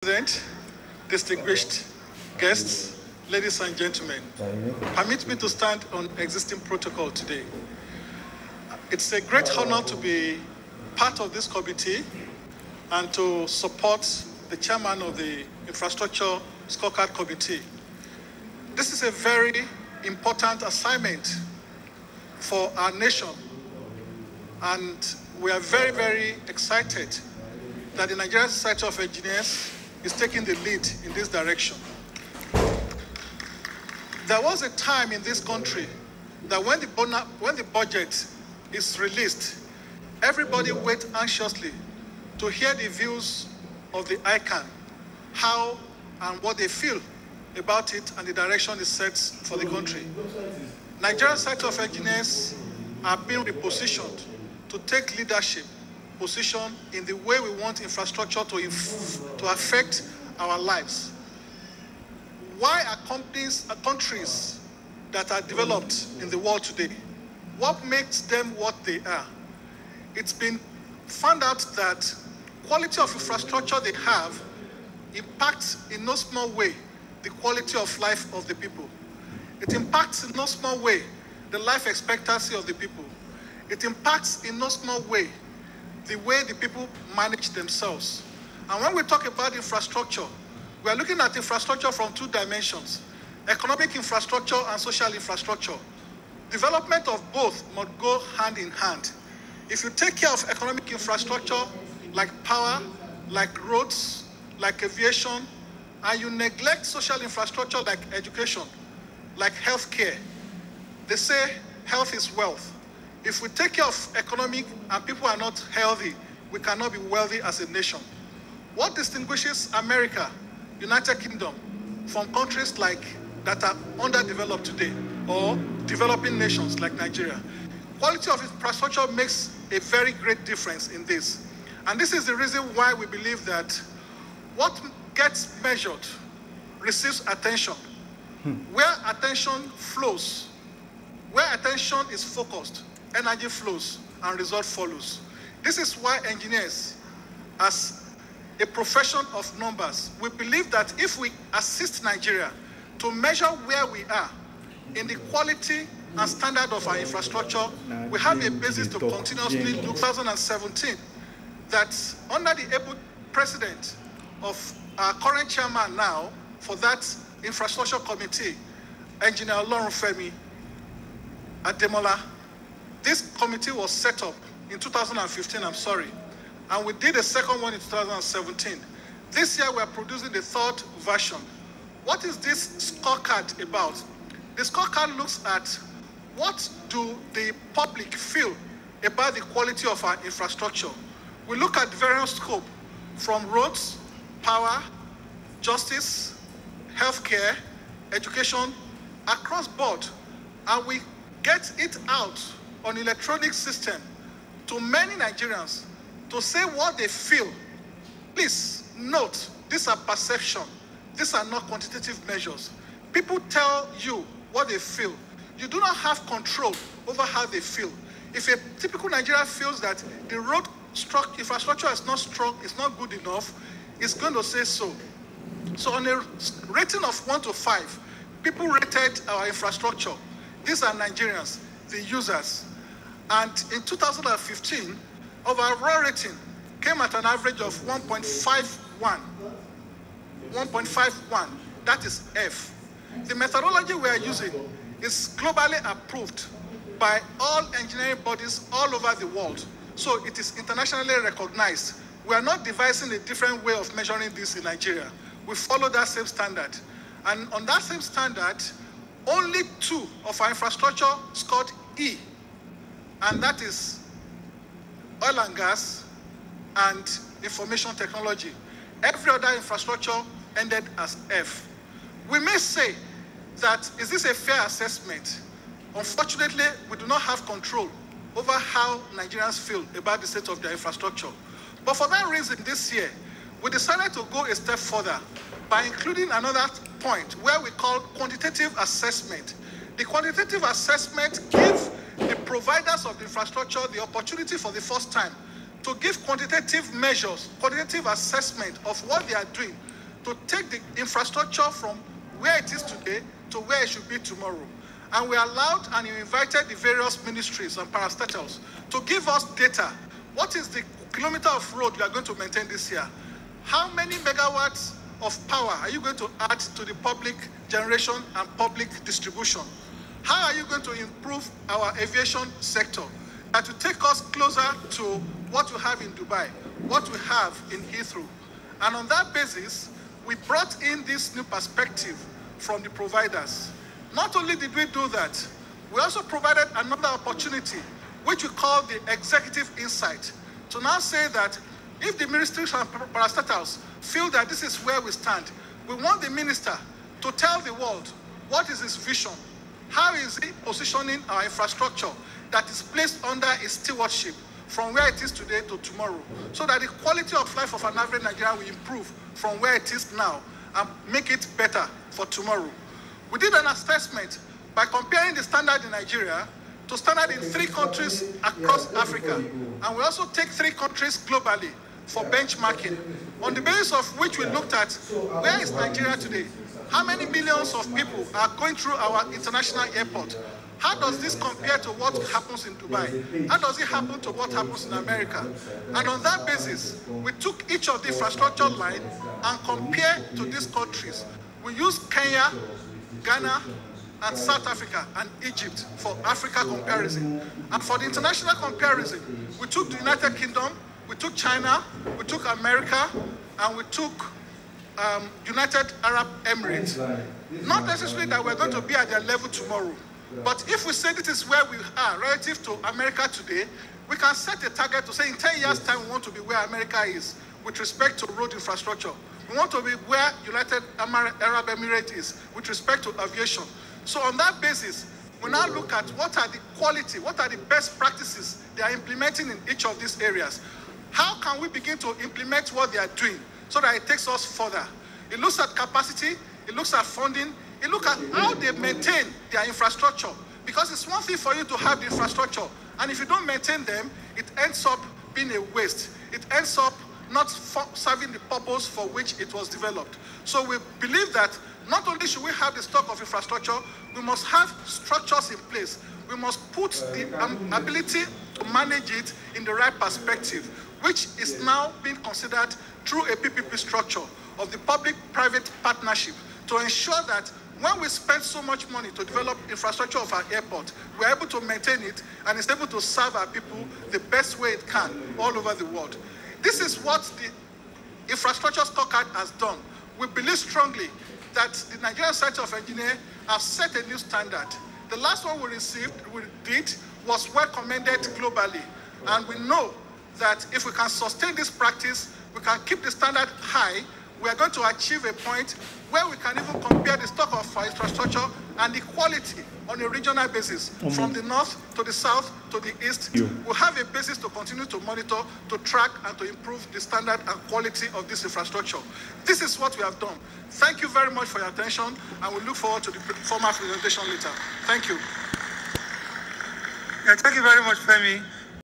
President, distinguished guests, ladies and gentlemen, permit me to stand on existing protocol today. It's a great honor to be part of this committee and to support the chairman of the Infrastructure Scorecard Committee. This is a very important assignment for our nation, and we are very, very excited that the Nigerian Society of Engineers is taking the lead in this direction. There was a time in this country that when the budget is released, everybody waits anxiously to hear the views of the ICANN, how and what they feel about it and the direction it sets for the country. Nigerian Society of Engineers are being repositioned to take leadership position in the way we want infrastructure to affect our lives. Why are countries that are developed in the world today? What makes them what they are? It's been found out that quality of infrastructure they have impacts in no small way the quality of life of the people. It impacts in no small way the life expectancy of the people. It impacts in no small way the way the people manage themselves. And when we talk about infrastructure, we are looking at infrastructure from two dimensions: economic infrastructure and social infrastructure. Development of both must go hand in hand. If you take care of economic infrastructure like power, like roads, like aviation, and you neglect social infrastructure like education, like healthcare, they say health is wealth. If we take care of economic and people are not healthy, we cannot be wealthy as a nation. What distinguishes America, United Kingdom, from countries like that are underdeveloped today or developing nations like Nigeria? Quality of infrastructure makes a very great difference in this. And this is the reason why we believe that what gets measured receives attention. Where attention flows, where attention is focused, energy flows and result follows. This is why engineers, as a profession of numbers, we believe that if we assist Nigeria to measure where we are in the quality and standard of our infrastructure, we have a basis to continuously look. 2017, that under the able president of our current chairman now for that infrastructure committee, Engineer Femi Akintunde, this committee was set up in 2015, and we did a second one in 2017. This year we are producing the third version. What is this scorecard about? The scorecard looks at what do the public feel about the quality of our infrastructure. We look at various scope from roads, power, justice, healthcare, education, across board, and we get it out on electronic system to many Nigerians to say what they feel. Please note, these are perception. These are not quantitative measures. People tell you what they feel. You do not have control over how they feel. If a typical Nigerian feels that the road infrastructure is not strong, is not good enough, it's going to say so. So on a rating of 1 to 5, people rated our infrastructure. These are Nigerians, the users. And in 2015, our raw rating came at an average of 1.51. 1.51, that is F. The methodology we are using is globally approved by all engineering bodies all over the world. So it is internationally recognized. We are not devising a different way of measuring this in Nigeria. We follow that same standard. And on that same standard, only 2 of our infrastructure scored E, and that is oil and gas and information technology. Every other infrastructure ended as F. We may say that, is this a fair assessment? Unfortunately, we do not have control over how Nigerians feel about the state of their infrastructure. But for that reason, this year, we decided to go a step further by including another point where we call quantitative assessment. The quantitative assessment gives the providers of the infrastructure the opportunity for the first time to give quantitative measures, quantitative assessment of what they are doing to take the infrastructure from where it is today to where it should be tomorrow. And we allowed and invited the various ministries and parastatals to give us data. What is the kilometer of road you are going to maintain this year? How many megawatts of power are you going to add to the public generation and public distribution? How are you going to improve our aviation sector? And to take us closer to what we have in Dubai, what we have in Heathrow. And on that basis, we brought in this new perspective from the providers. Not only did we do that, we also provided another opportunity, which we call the executive insight, to now say that if the ministries and parastatals feel that this is where we stand, we want the minister to tell the world what is his vision, how is he positioning our infrastructure that is placed under his stewardship from where it is today to tomorrow, so that the quality of life of an average Nigerian will improve from where it is now and make it better for tomorrow. We did an assessment by comparing the standard in Nigeria to standard in 3 countries across Africa. And we also take 3 countries globally for benchmarking, on the basis of which we looked at where is Nigeria today? How many millions of people are going through our international airport? How does this compare to what happens in Dubai? How does it happen to what happens in America? And on that basis, we took each of the infrastructure lines and compared to these countries. We used Kenya, Ghana, and South Africa and Egypt for Africa comparison. And for the international comparison, we took the United Kingdom, we took China, we took America, and we took United Arab Emirates. Not necessarily that we're going to be at their level tomorrow, but if we say this is where we are relative to America today, we can set a target to say in 10 years' time we want to be where America is with respect to road infrastructure. We want to be where United Arab Emirates is with respect to aviation. So on that basis, we now look at what are the quality, what are the best practices they are implementing in each of these areas. How can we begin to implement what they are doing so that it takes us further? It looks at capacity, it looks at funding, it looks at how they maintain their infrastructure. Because it's one thing for you to have the infrastructure, and if you don't maintain them, it ends up being a waste. It ends up not serving the purpose for which it was developed. So we believe that not only should we have the stock of infrastructure, we must have structures in place. We must put the ability to manage it in the right perspective, which is now being considered through a PPP structure of the public-private partnership, to ensure that when we spend so much money to develop infrastructure of our airport, we're able to maintain it and it's able to serve our people the best way it can all over the world. This is what the Infrastructure Scorecard has done. We believe strongly that the Nigerian Society of Engineers have set a new standard. The last one we did was well commended globally. And we know that if we can sustain this practice, we can keep the standard high, we are going to achieve a point where we can even compare the stock of our infrastructure and the quality on a regional basis, from the north to the south to the east. We'll have a basis to continue to monitor, to track, and to improve the standard and quality of this infrastructure. This is what we have done. Thank you very much for your attention, and we look forward to the formal presentation later. Thank you. Yeah, thank you very much, Femi.